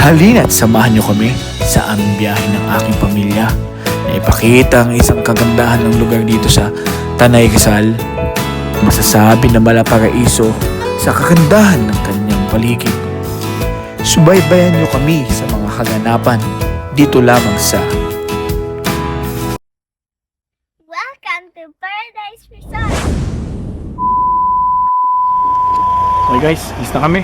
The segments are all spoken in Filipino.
Halina't samahan niyo kami sa aming biyahe ng aking pamilya na ipakita ang isang kagandahan ng lugar dito sa Tanay Rizal. Masasabi na malaparaiso sa kagandahan ng kanyang paligid. Subaybayan niyo kami sa mga kaganapan dito lamang sa Welcome to Paradise Resort! Okay guys, alis na kami.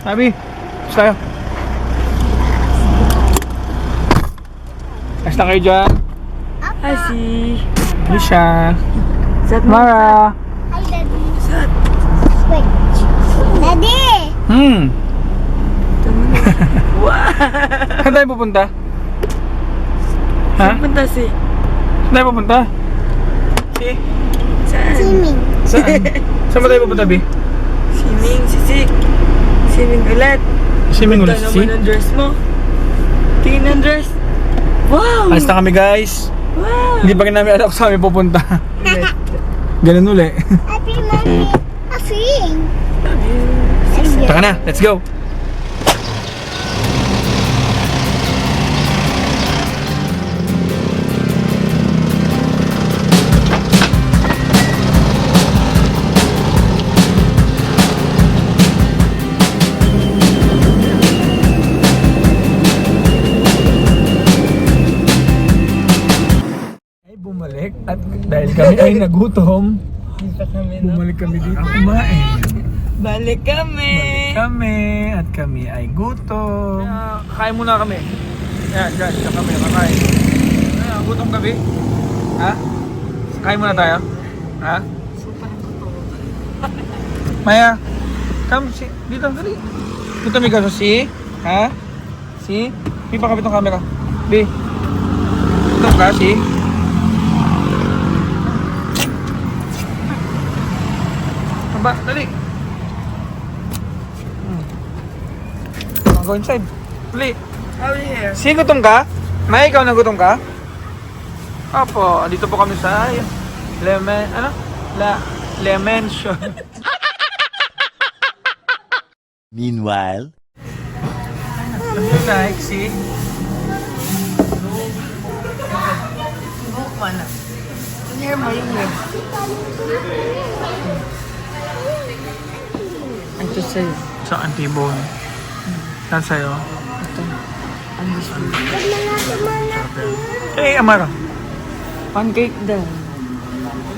Sabi, alis tayo. Alis na kayo dyan. Hi, si. Misha. Sat Mara. Hi, Daddy. Wait. Daddy! Saan tayo pupunta? Ha? Punta si. Saan tayo pupunta? Si? Saan? Swimming. Saan? Saan ba tayo pupunta, Bi? Swimming, sisik. Swimming ulit. Swimming ulit, Punta si? naman ang dress mo. Tingin ang dress. Wow! Alis na kami guys. Wow! Hindi pa rin namin alam kung saan kami pupunta. Ganun uli. Happy Mommy. A swing. Taka na, let's go. Bumalik at dahil kami ay nagutom, bumalik kami dito kumain. Balik kami! Balik kami at kami ay gutom. Kakain muna kami. Yan, dyan, dyan kami kakain. Gutom kami? Ha? Kain muna tayo? Ha? Maya, come, si, dito, dali. Dito may kaso, si? Ha? Si? May pakapit ng camera. Bi. Gutom ka, si? Ba, dali. Go inside. Dali. How are you here? Si, gutom ka? May, ikaw na gutom ka? Opo, dito po kami sa Lemon, ano? Lemon Shop. Meanwhile, What do you like, si? Buhok mo na. Yung hair mo, yung hair. Ito sa'yo. Sa antibone. Saan sa'yo? Ito. Ang gusto mo. Eh, Amara. Pancake daw.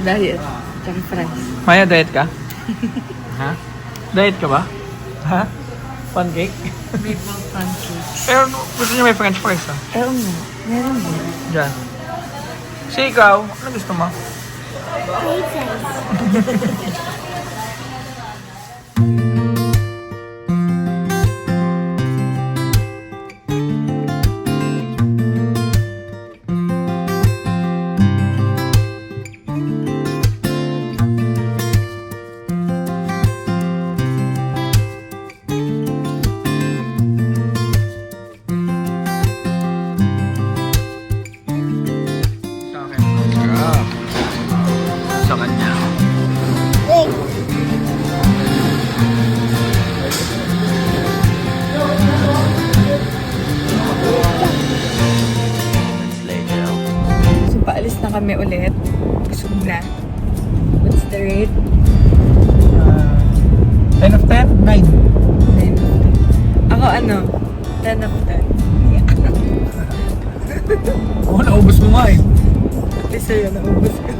Diet. Tsaka fries. Maya, diet ka? Ha? Diet ka ba? Ha? Pancake? Maple pancake. Pero gusto niya may french fries, ha? Oo nga. Meron mo. Diyan. Si ikaw, ano gusto mo? Sa akin. Sa kanya. Wait. later. So, paalis na kami ulit. Busog na. What's the rate? 10 of 10? 9. 9. Ako ano? 10 of 10. Oo, naubos mo nga eh. At least sa'yo, naubos ko.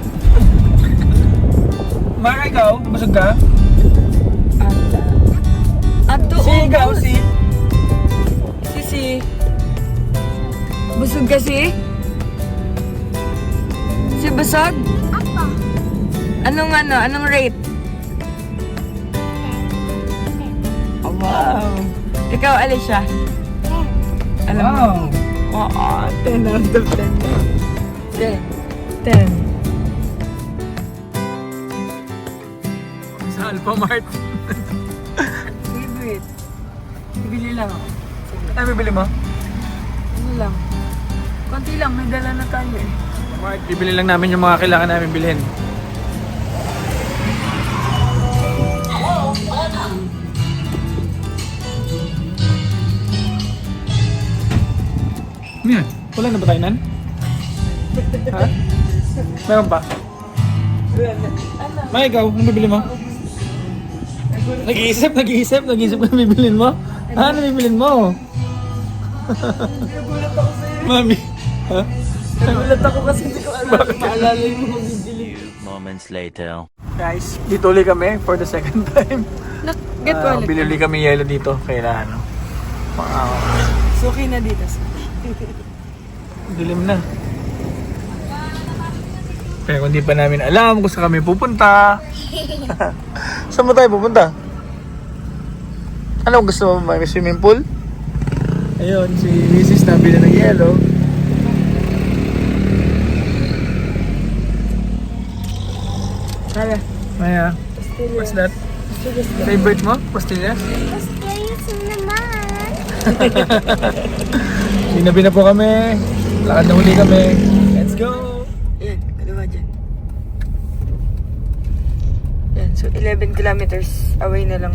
Mara, ikaw? Busog ka? Ata. Ato, Si ikaw, si... Si. Busog kasi? Si busog? Apa. Anong rate? Oh, wow. Ikaw, Alicia? Alam mo? Wow. Oo, 10 out of 10. 10. 10. Sa Alpha Mart. Favorite. Bibili lang ako. Ano bibili mo? Ano lang. Konti lang, may dala na tayo eh. Mart, bibili lang namin yung mga kailangan namin bilhin. Ano yan? Wala na ba tayo nan? Ha? Meron pa? Ma, ikaw, ano bibili mo? Nag-iisip kung ano bibilin mo? Ha? Ano bibilin mo? Mami. Ha? Nagulat ako kasi hindi ko alam. Maalala yung mga bibili. Few moments later. Guys, dito ulit kami for the second time. Get wallet. Binili kami yelo dito. Kaya ano. So, okay na dito. Dilim na. Pero hindi pa namin alam kung saan kami pupunta. Saan mo tayo pupunta? Ano gusto mo? May swimming pool? Ayun, si Mrs. nabili ng yelo. Kaya. Maya, what's that? Favorite mo? Pastillas? Pastillas naman. Sinabi na po kami. Lakad na huli kami. Let's go! Yan, kaliwa dyan. Yan, so 11 kilometers away na lang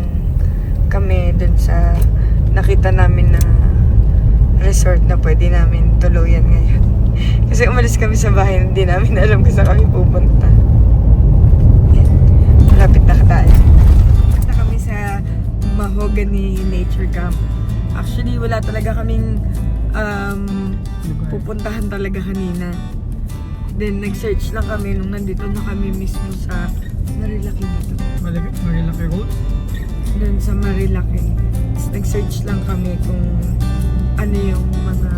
kami dun sa nakita namin na resort na pwede namin tuluyan ngayon. Kasi umalis kami sa bahay, hindi namin alam kung saan kami pupunta. Yan, malapit na tayo. Punta kami sa Mahogany Nature Camp. Actually, wala talaga kaming pupuntahan talaga kanina. Then, nag-search lang kami nung nandito na kami mismo sa Marilaki dito. Marilaki Road? Doon sa Marilaki. Tapos nag-search lang kami kung ano yung mga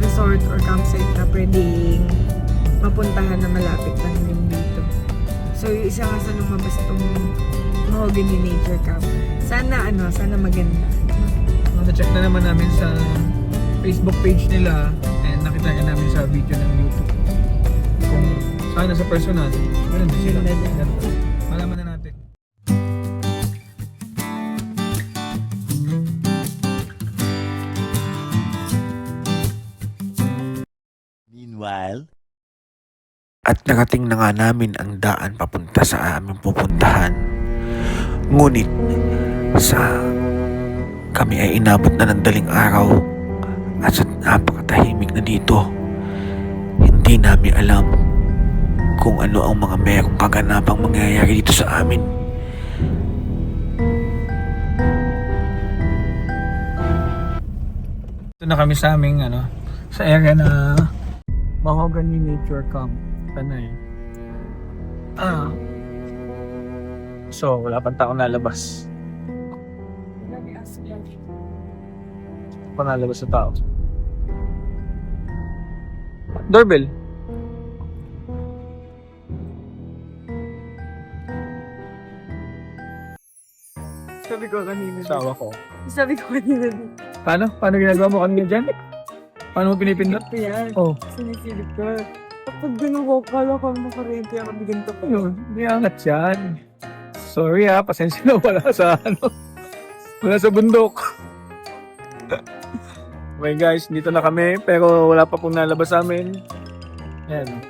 resort or campsite na pwedeng mapuntahan na malapit lang din dito. So, yung isa nga sa lumabas itong Mahogany Nature Camp. Sana maganda. Na-check na naman namin sa Facebook page nila and nakita ka namin sa video ng YouTube. Kung sana sa personal, ganun din sila. Malaman na natin. Meanwhile, At nakating na nga namin ang daan papunta sa aming pupuntahan. Ngunit sa kami ay inabot na ng daling araw at sa napakatahimik na dito. Hindi namin alam kung ano ang mga merong kaganapang mangyayari dito sa amin. Ito na kami sa aming sa area na Mahogany Nature Camp. Tanay. So, wala pang taong nalabas. Panalabas sa tao. Doorbell. Sabi ko kanina. Sawa ko. Sabi ko kanina. Paano? Paano ginagawa mo kanina dyan? Paano mo pinipindot? Ito yan. Oh. Sinisilip ko. Kapag ganun ko, kala ko makarente ako biganto pa. Ayun, may angat yan. Sorry pasensya na wala sa wala sa bundok. Okay guys, dito na kami pero wala pa pong nalabas sa amin. Ayan.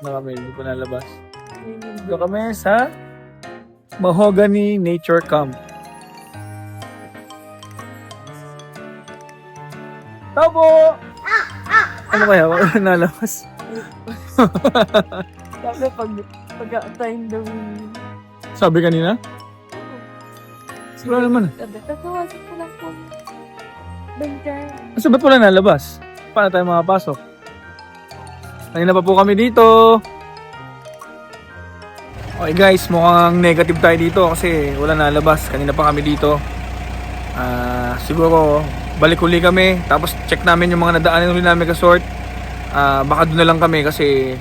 Na kami, hindi pa nalabas. Dito kami sa Mahogany Nature Camp. Tabo! Ano kaya? Wala nalabas. Sabi pag-time daw. Sabi kanina? Wala naman. Sabi, tatawasin ko lang po. Bangkay. Kasi ba't wala nalabas? Paano tayo makapasok? Kanina pa po kami dito. Okay guys, mukhang negative tayo dito kasi wala nalabas. Kanina pa kami dito. Siguro balik uli kami. Tapos check namin yung mga nadaanan uli namin ka-sort. Baka doon na lang kami kasi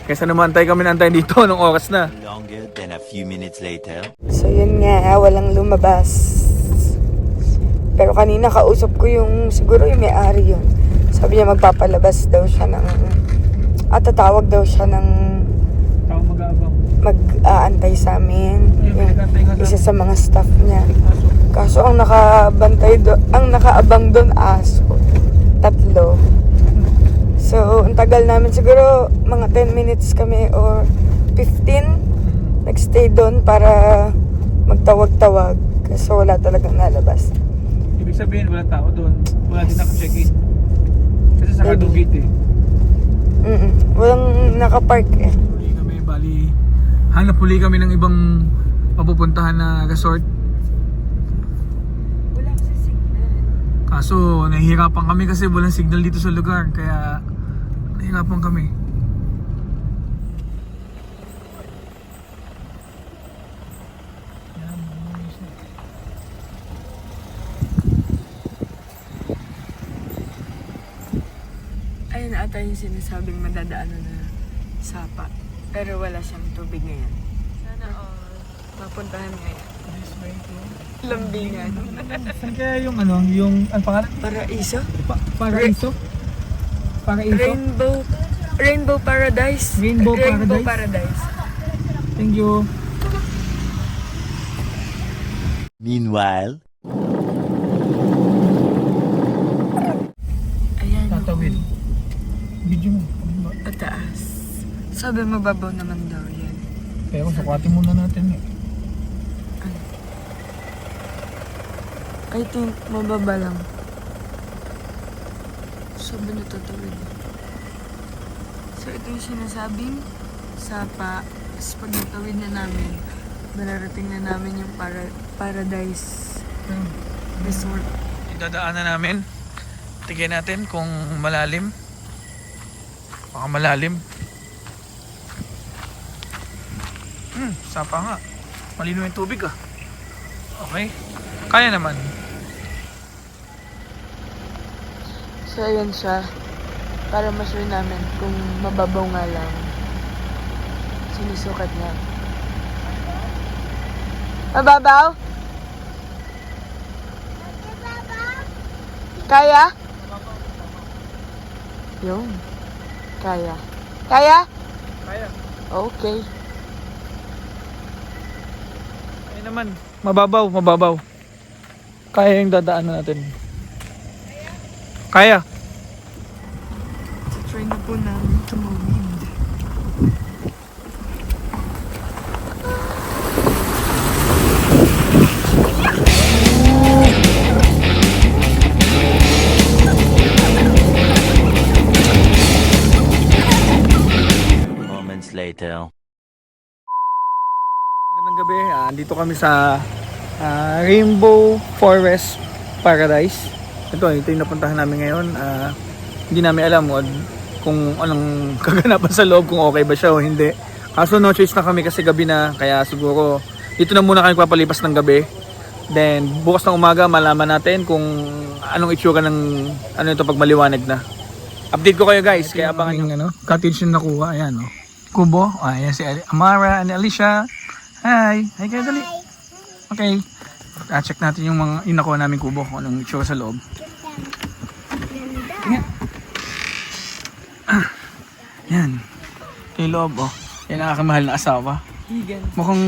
kaysa naman tayo kami naantay dito nung oras na. longer than a few minutes later. So yun nga, walang lumabas. Pero kanina kausap ko yung, siguro yung may-ari yun. Sabi niya magpapalabas daw siya ng, tatawag daw siya ng Tao mag-aabang. mag-aantay sa amin. Yung isa sa mga staff niya. Kaso ang nakaabang doon aso. 3. So, ang tagal namin. Siguro mga 10 minutes kami or 15. Nagstay doon para magtawag-tawag. Kaso wala talagang nalabas. Ibig sabihin, walang tao doon. Wala din naka-check-in. Kasi sa Maybe. Gate eh. Walang nakapark eh. Huli kami, bali. Hanap huli kami ng ibang mapupuntahan na resort. Wala kasi signal. Kaso nahihirapan kami kasi walang signal dito sa lugar. Kaya nahihirapan kami. Ayun ata yung sinasabing madadaanan na sapa. Pero wala siyang tubig ngayon. Sana mapuntahan ngayon. Lambingan. Saan kaya yung ano, yung ang pangalan? Paraiso? Paraiso? Paraiso? Rainbow Paradise. Rainbow Paradise? Paradise. Thank you. Meanwhile, Ayan. Tatawid. Video mo. Pataas. Sabi mababaw naman daw yan. Pero sukwatin muna natin eh. I think mababa lang. Sabi na tatawid. So ito yung sinasabing sapa. Tapos pag natawid na namin, mararating na namin yung Paradise Resort. Idadaanan namin. Tignan natin kung malalim. Baka malalim. Sapa nga. Malino yung tubig ah. Okay. Kaya naman. So ayan siya. Para ma-sure namin kung mababaw nga lang. Sinusukat niya. Mababaw? Kaya? Yun. Kaya. Kaya? Kaya. Okay. Kaya naman. Mababaw, mababaw. Kaya yung dadaanan natin. Kaya. So try na po namin tumawid. moments later. Magandang gabi. Dito kami sa Rainbow Forest Paradise. Ito yung napuntahan namin ngayon. Hindi namin alam kung anong kaganapan sa loob, kung okay ba siya o hindi. Kaso no choice na kami kasi gabi na, kaya siguro dito na muna kami papalipas ng gabi. Then bukas ng umaga malaman natin kung anong itsura ng ano ito pag maliwanag na. Update ko kayo guys, kaya abangan yung ano, cottage yung nakuha. Ayan o. Kubo. Ayan si Amara and Alicia. Hi. Hi kayo dali. Okay. Check natin yung mga yung nakuha namin kubo kung anong itsura sa loob. Tingnan. Yan. Ito yung loob oh. Yan ang aking mahal na asawa. Higan. Mukhang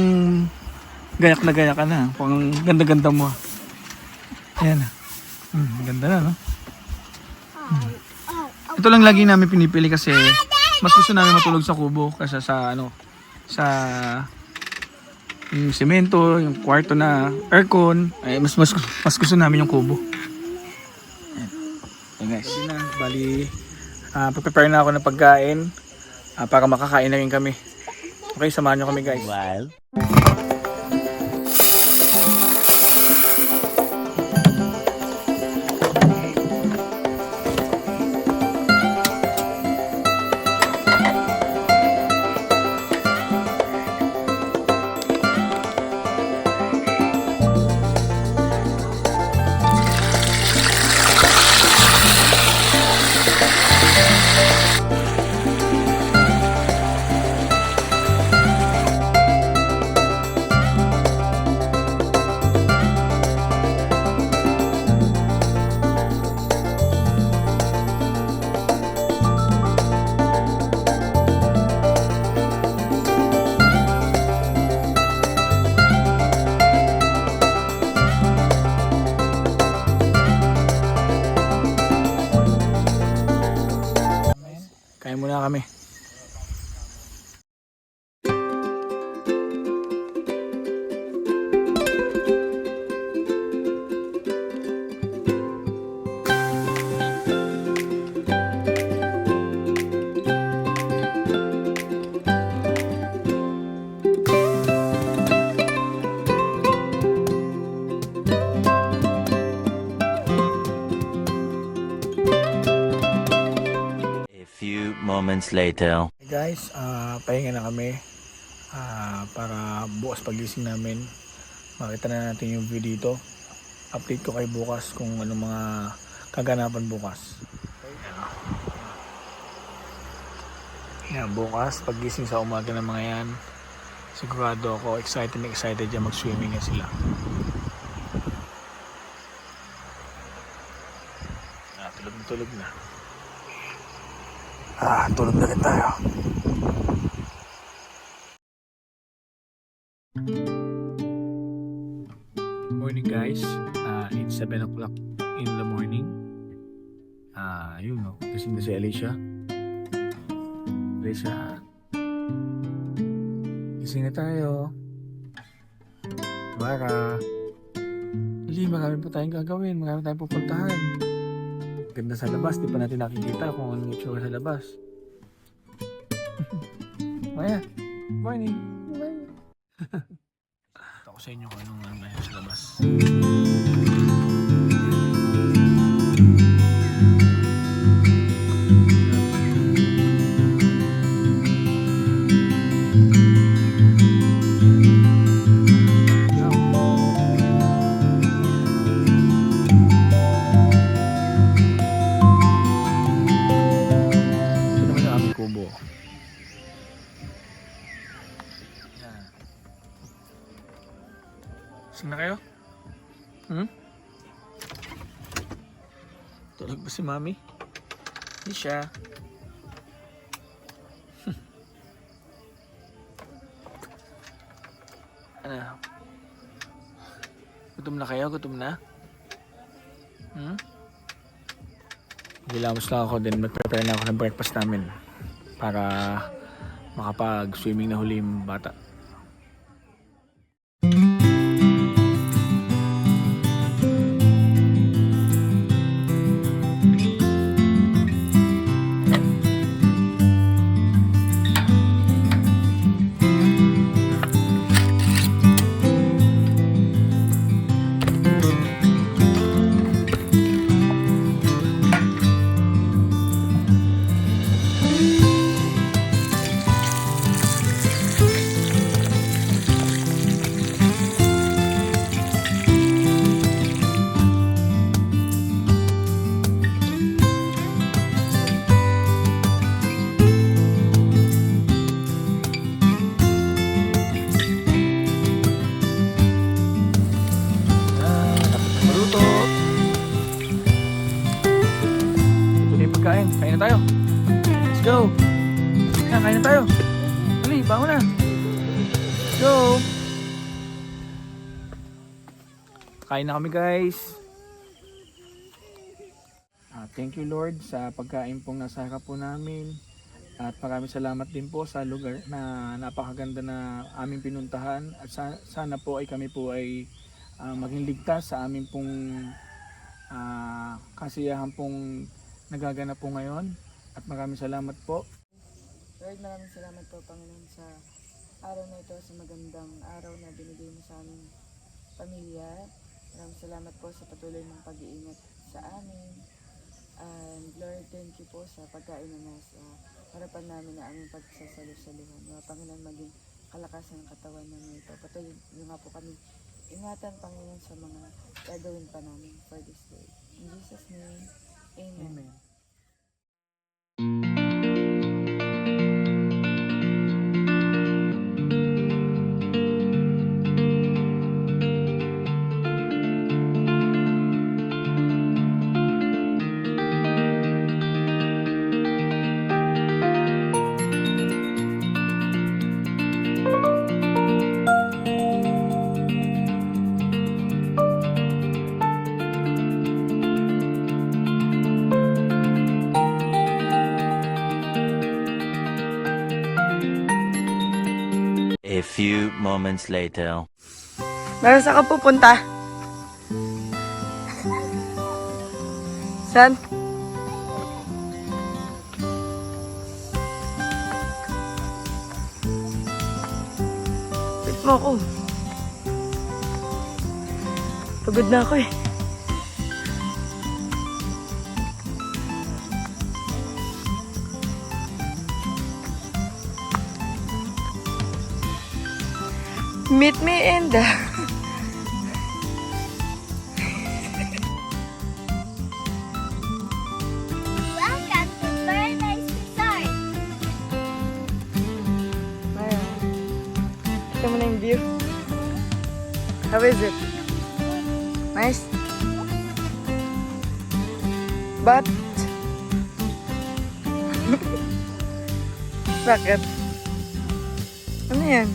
gayak na gayak ka na. Mukhang ganda-ganda mo. Ayan. Ganda na no? Ito lang lagi namin pinipili kasi mas gusto namin matulog sa kubo kaysa sa ano sa yung semento, yung kwarto na aircon, ay mas gusto namin yung kubo. Ayan. Okay guys, yun na. Bali, prepare na ako ng pagkain para makakain na rin kami. Okay, samahan nyo kami guys. Meanwhile, Kain muna kami. moments later. Hey guys, pahinga na kami para bukas pagising namin makita na natin yung view dito. Update ko kayo bukas kung anong mga kaganapan bukas. Yan, bukas pagising sa umaga ng mga yan, sigurado ako excited dyan, mag-swimming na sila. Tulog na. Tulog na rin tayo. Morning guys, it's 7 o'clock in the morning. Yun no, gising na si Alicia. Gising na tayo. Mara. Hindi, marami pa tayong gagawin, marami tayong pupuntahan. Ganda sa labas, di pa natin nakikita kung anong itsura sa labas. Maya, morning. Ito ko sa inyo kung anong nangyayari sa labas. Saan na kayo? Tulog ba si Mami? Hindi siya. Ano? Gutom na kayo? Gutom na? Gilamos lang ako din. Mag-prepare na ako ng breakfast namin para makapag-swimming na huli yung bata. Kain na tayo. Let's go. Kain na tayo. Dali, bangon na. Let's go. Kain na kami guys. Thank you Lord sa pagkain pong nasa harap po namin. At maraming salamat din po sa lugar na napakaganda na aming pinuntahan. At sana po ay kami po ay maging ligtas sa aming pong kasiyahan pong nagaganap po ngayon at maraming salamat po. Lord, maraming salamat po Panginoon sa araw na ito, sa magandang araw na binigay mo sa aming pamilya. Maraming salamat po sa patuloy ng pag-iingat sa amin. And Lord, thank you po sa pagkain na nasa harapan namin na aming pagsasalusaluhan. Mga Panginoon, maging kalakasan ng katawan namin ito. Patuloy nyo nga po kami ingatan Panginoon sa mga gagawin pa namin for this day. In Jesus' name, Amen. Amen. A few moments later. Meron saan ka pupunta? Saan? Wait mo ako. Pagod na ako eh. Meet me in the... Welcome to Paradise Resort. Ayan. Kita mo na yung view. How is it? Nice? But... Bakit? Ano yan?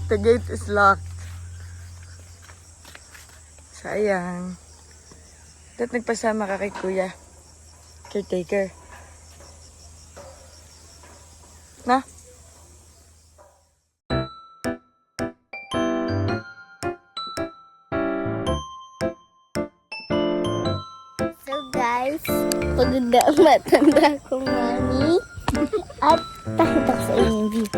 The gate is locked. Sayang. Dapat nagpasama ka kay kuya. Caretaker. Na? So guys, paganda ang matanda kong mami. At pakita ko sa inyo yung view.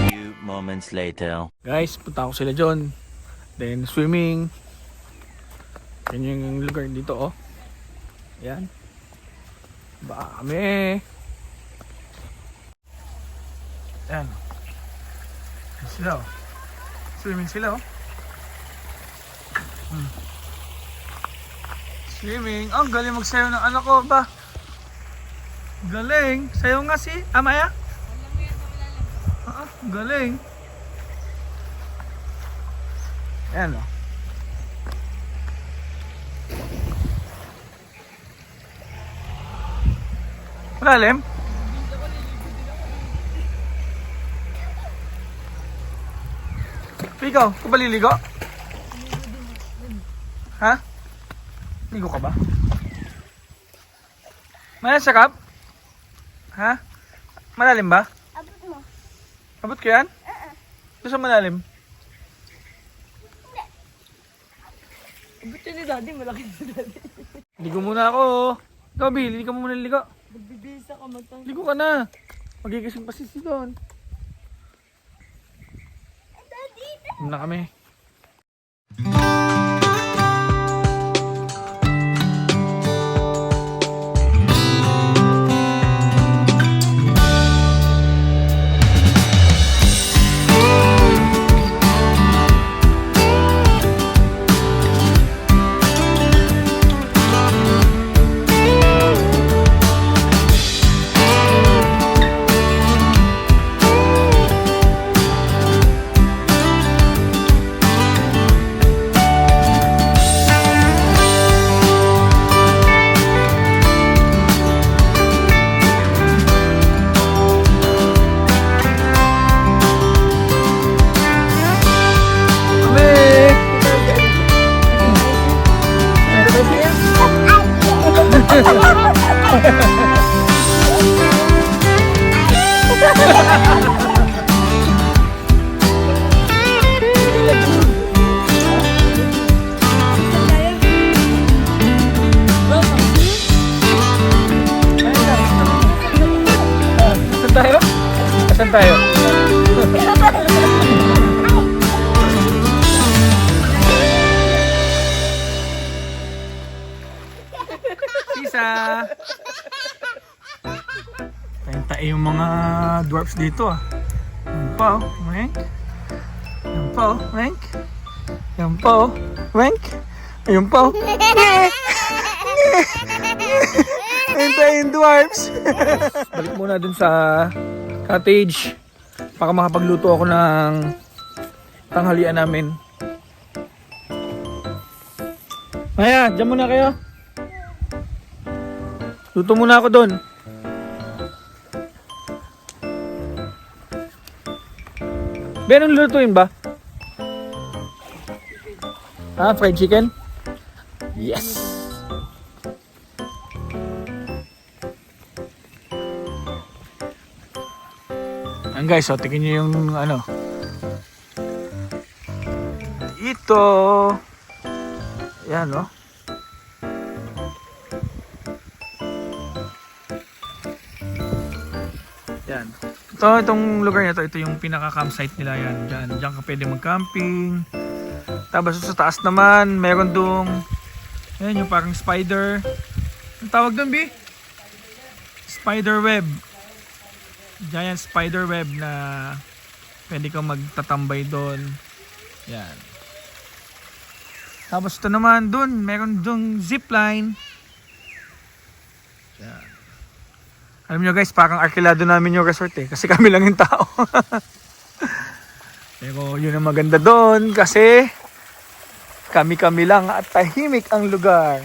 Few moments later. Guys, punta ako sila John. Then swimming. Ganyan yung lugar dito oh. Ayan. Baka kami. Ayan. Ayan sila oh. Swimming sila oh. Swimming. Oh, galing magsayaw ng anak ko ba? Galing. Sayaw nga si Amaya. Galing. Ayan o. Malalim? Ikaw, ka ba liligo? Ha? Ligo ka ba? Malalim sa kap? Ha? Malalim ba? Abot mo. Abot ko yan? Gusto sa malalim? Abot yun ni daddy, malaki ni daddy. Ligo muna ako. Ikaw, Bill, hindi ka muna ligo. Magbibisa ka matang. Ligo ka na. Magigising pa si doon. Muna kami. Saan tayo? Sisa! Tayo yung mga dwarfs dito ah. Yan pa oh, Wenk. Yan pa oh, Wenk. Yan pa oh, Wenk. Ayun pa oh. Ayun tayo yung dwarfs. Balik muna dun sa cottage. Para makapagluto ako ng tanghalian namin. Maya, dyan muna kayo. Luto muna ako doon. Ben, anong lutuin ba? Fried chicken? Yes! Ayan guys, so tingin nyo yung ano. Ito. Ayan, no? Yan. Itong lugar nito, ito yung pinaka-campsite nila yan. Diyan ka pwede mag-camping. Tapos sa taas naman, meron dong, ayan yung parang spider. Ang tawag doon, B? Spider web. Giant spider web na pwede kang magtatambay doon. Yan. Tapos ito naman doon, meron dong zipline. Yan. Alam nyo guys, parang arkilado namin yung resort eh. Kasi kami lang yung tao. Pero yun ang maganda doon kasi kami-kami lang at tahimik ang lugar.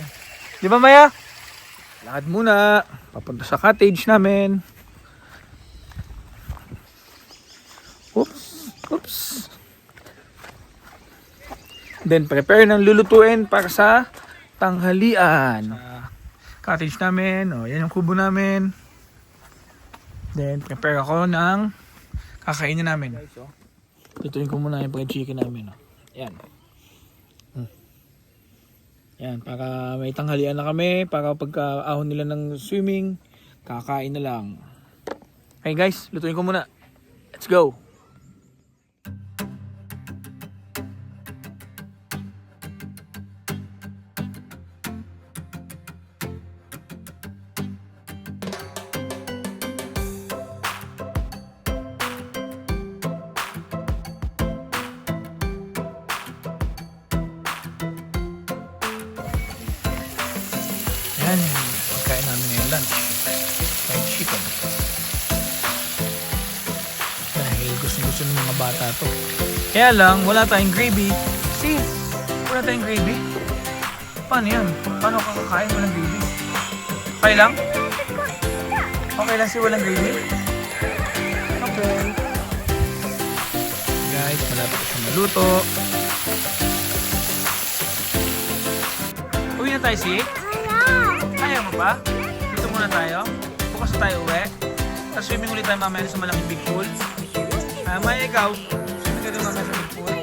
Di ba Maya? Lakad muna. Papunta sa cottage namin. Oops. Then prepare ng lulutuin para sa tanghalian. Cottage namin. O, yan yung kubo namin. Then, prepare ako ng kakainin namin. Tutuin ko muna yung fried chicken namin. Yan. Yan, para may tanghalian na kami. Para pagka-ahon nila ng swimming, kakain na lang. Okay guys, lutuin ko muna. Let's go! Yan, pagkain namin ngayon lunch. Fried chicken. Dahil gusto ng mga bata to. Kaya lang, wala tayong gravy. See, wala tayong gravy. Paano yan? Paano kakakain walang gravy? Okay lang? Okay lang walang gravy? Okay. Guys, malapit ko siya maluto. Uwi na tayo, si? Ayaw mo pa? Dito muna tayo. Bukas na tayo uwi. Tapos swimming ulit tayo mamaya sa malaking big pool. Maya, ikaw. Swimming ka rin mamaya sa big pool.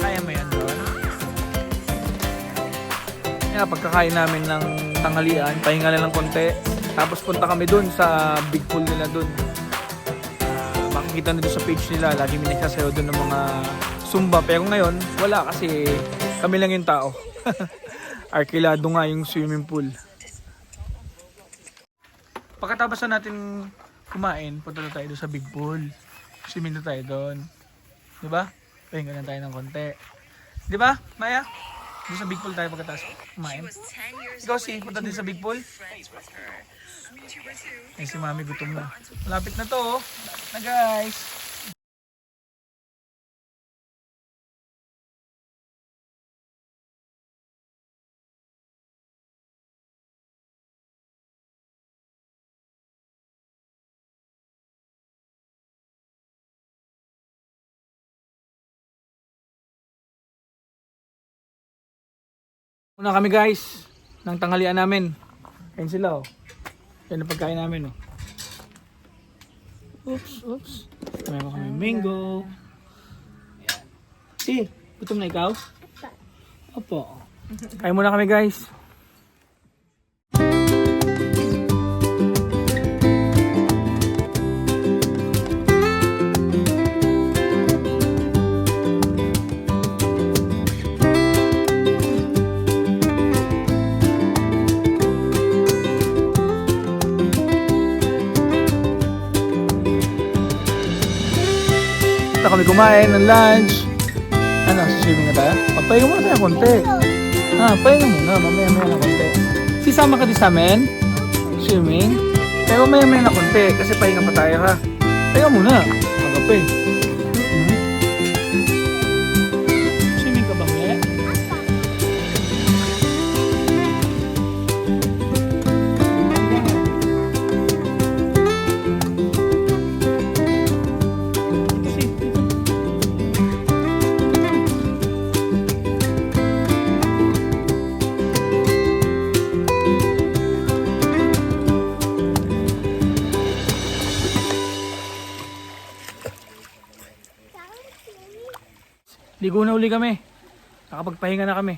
Kaya mo yan doon. Kaya pagkakain namin ng tanghalian, pahinga na lang konti. Tapos punta kami doon sa big pool nila doon. Makikita na doon sa page nila. Lagi may nagsasayaw doon ng mga Zumba. Pero ngayon, wala kasi kami lang yung tao. Arkilado nga yung swimming pool. Pagkatapos na natin kumain, punta na tayo doon sa big pool. Swimming na tayo doon. Diba? Pahinga na tayo ng konti. Diba, Maya? Doon sa big pool tayo pagkatapos kumain. Ikaw si, punta din sa big pool? Ay, si Mami gutom na. Malapit na to, oh. Na guys. Muna kami guys, ng tanghalian namin. Kain sila, oh. Yan ang pagkain namin, oh. Oops. Mayroon kami mango. Ayan. Si, gutom na ikaw? Opo. Kain muna kami guys. Kami kumain ng lunch. Ano, swimming na tayo? Papahinga muna tayo konti. Pahinga muna. Mamaya na konti. Sisama ka din sa amin? Swimming? Pero mamaya na konti. Kasi pahinga pa tayo ha. Teka muna. Magape. Swimming ka ba ulit? Ligo na uli kami. Nakapagpahinga na kami.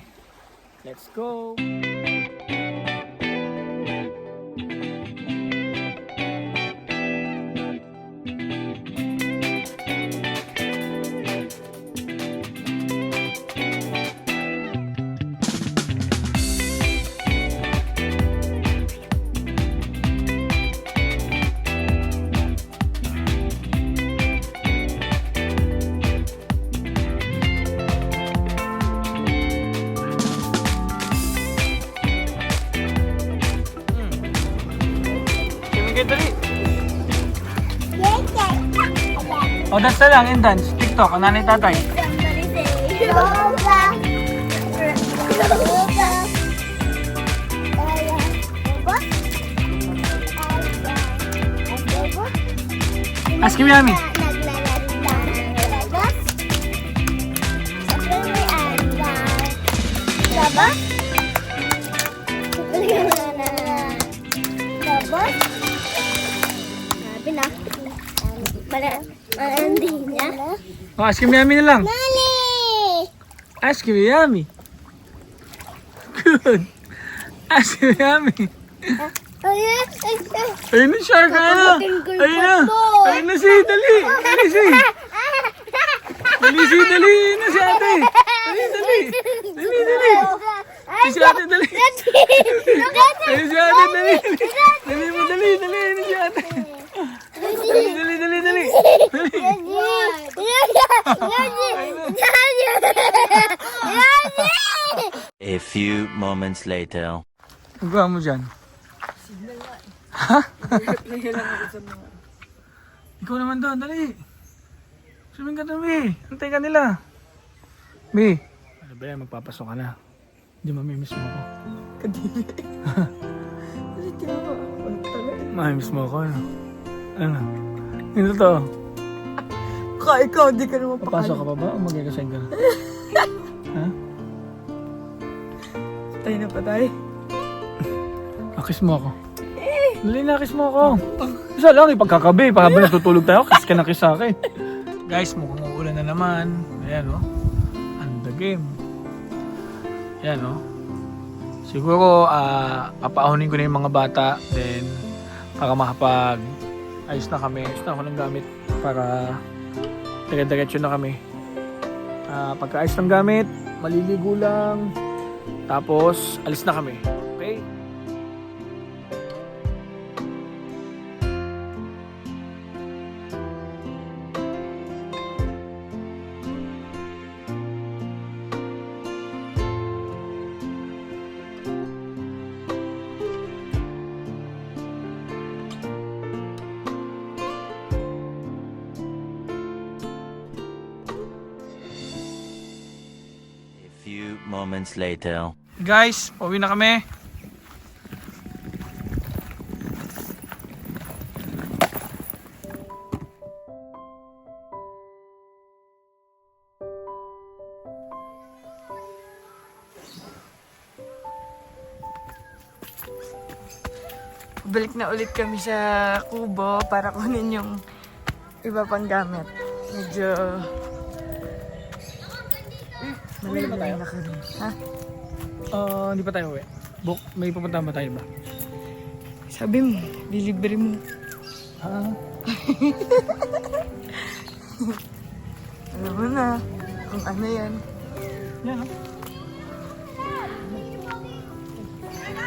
Let's go! Dali. O, dance na lang, yung dance. TikTok, ang nanay tatay. Ask me, Yami. Malandi niya. O, ask me, Yami na lang. Nani! Ask me, Yami. Good. Ask me, Yami. Ayun na siya, kaya na. Ayun na. Ayun na si, dali. Dali si. Dali si, dali. Ayun na si ate. Dali, dali. Dali, dali. Si ate, dali. Ayun si ate, dali. Dali mo, dali, dali. Ayun si ate. Dali, dali, dali, dali. A few moments later. Ang gawa mo dyan? Ha? Ikaw naman doon, dali. Swimming ka doon, Bi. Antay ka nila. Bi. Ano ba yan, magpapasok ka na. Hindi mamimiss mo ako. Kadiri. Hindi mo. Mamimiss mo ako, ano? Ano? Hindi to. Ikaw, di ka naman Papasok ka pa ba o mag-resign ka na? Ha? Patay na patay. Kiss mo ako. Dali na, kiss mo ako. Isa lang, ipagkakabi. Habang natutulog tayo, kiss ka na kiss sa akin. Guys, mukhang uulan na naman. Ayan, oh. And the game. Ayan, oh. Siguro, papaahunin ko na yung mga bata. Then, para makapag ayos na kami. Ayos na ako ng gamit para dire-diretso na kami. Pagka-ayos ng gamit, maliligo lang. Tapos, alis na kami. Okay? A few moments later. Guys, pauwi na kami. Balik na ulit kami sa kubo para kunin yung iba pang gamit. Medyo malayo na kami. Ha? Hindi pa tayo uwi. May pupuntahan ba tayo ba? Sabi mo, delivery mo. Alam mo na kung ano yan. Yan, oh.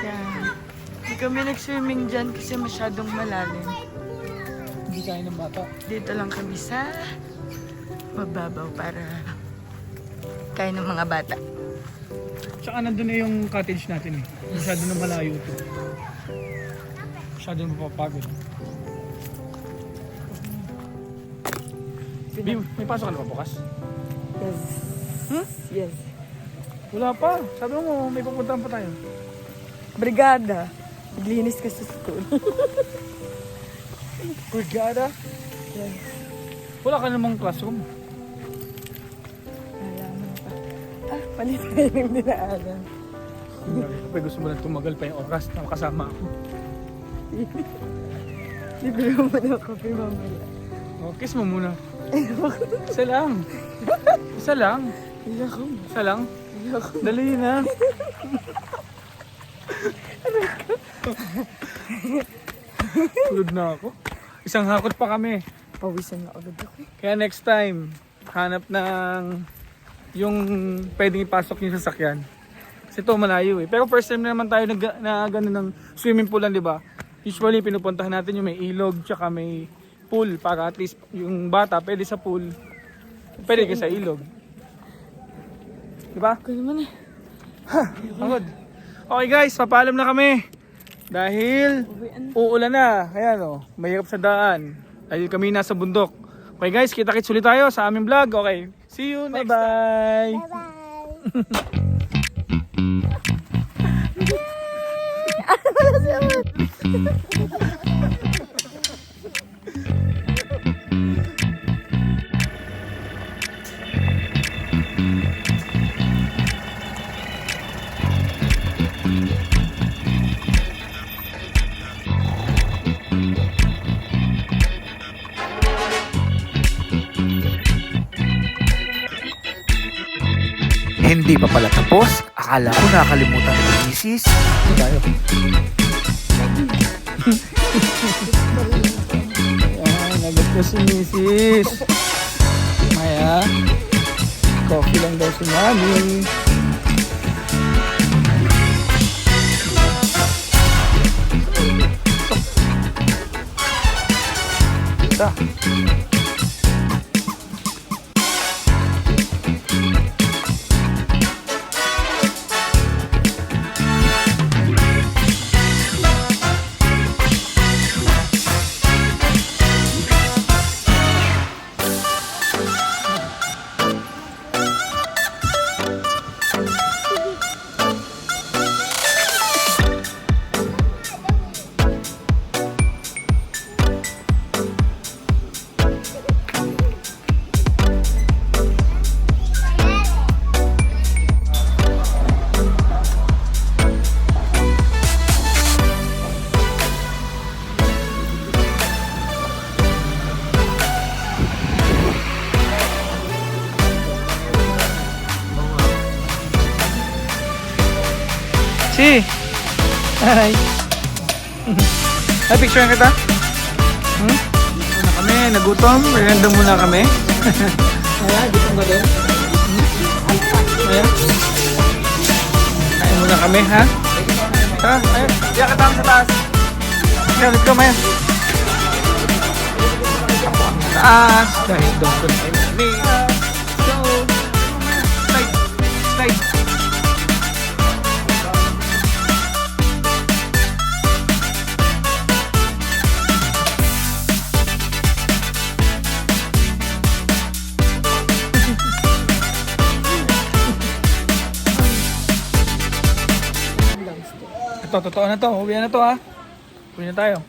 Yan. Hindi kami nag-swimming dyan kasi masyadong malalim. Hindi kaya ng bata. Dito lang kami sa mababaw para kaya ng mga bata. Tsaka nandun na yung cottage natin eh. Masyado na malayo ito. Masyado na mapapagod. May pasok ka na ba bukas? Yes. Hmm? Yes. Wala pa. Sabi mo, may pupuntahan pa tayo. Brigada. Naglinis ka sa school. Brigada? Yes. Wala ka namang classroom. Nalaman pa. Palit tayo ng dinaanan. Kapag gusto mo na tumagal pa yung oras na kasama ako. Libre mo na kape mamaya. Oh, kiss mo muna. Isa lang. Isa lang. Ayoko. Isa lang. Ayoko. Dali na. Tulog na ako. Isang hakot pa kami. Pawisan na agad ako. Kaya next time, hanap ng yung pwedeng ipasok yung sasakyan. Kasi ito malayo eh. Pero first time na naman tayo na gano'n ng swimming pool lang, di ba? Usually pinupuntahan natin yung may ilog tsaka may pool para at least yung bata pwede sa pool. Pwede ka sa ilog. Di ba? Ako naman eh. Pagod. Okay guys, papaalam na kami. Dahil uulan na. Kaya no, mahirap sa daan. Dahil kami nasa bundok. Okay guys, kita-kits ulit tayo sa aming vlog. Okay, see you next time. Bye-bye! Hindi pa pala tapos. Akala ko nakalimutan ng misis. Ito tayo. Ayan, nagot ko si misis. Maya, coffee lang daw si mami. Ito. Si! Hi! Ay, picture kita? Hmm? Dito muna kami, nagutom. Merienda muna kami. Ayan, gutom ka din. Ayan. Kain muna kami, ha? Ha? Ayan, diyan ka tama sa taas. Ayan, let's go, Maya. Ako ang taas. Dahil doon ko na kami. So, slide. Slide. Ito, totoo na to. Uwi na to ha. Uwi na tayo.